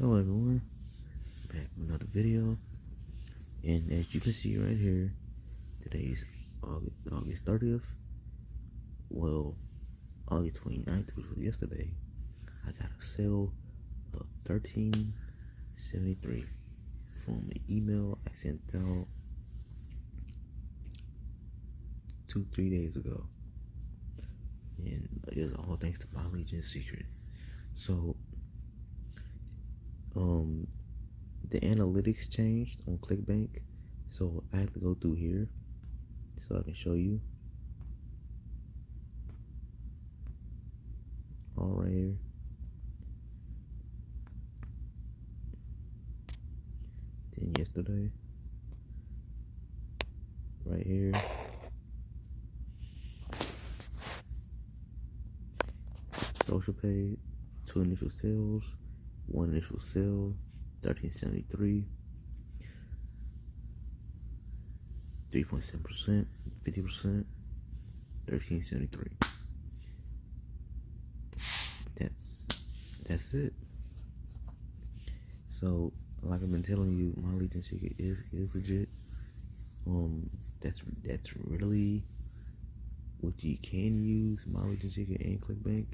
Hello everyone, back with another video, and as you can see right here, today's August 30th, well, August 29th, which was yesterday. I got a sale of $13.73 from an email I sent out 2-3 days ago, and it was all thanks to my Legion Secret. So, the analytics changed on clickbank, so I have to go through here so I can show you. All right here. Then yesterday, right here. Social page, 2 initial sales, 1 initial sale, $13.73, 3.7%, 50%, $13.73. That's it. So, like I've been telling you, my Legion Secret is legit. That's really what you can use, my Legion Secret and clickbank.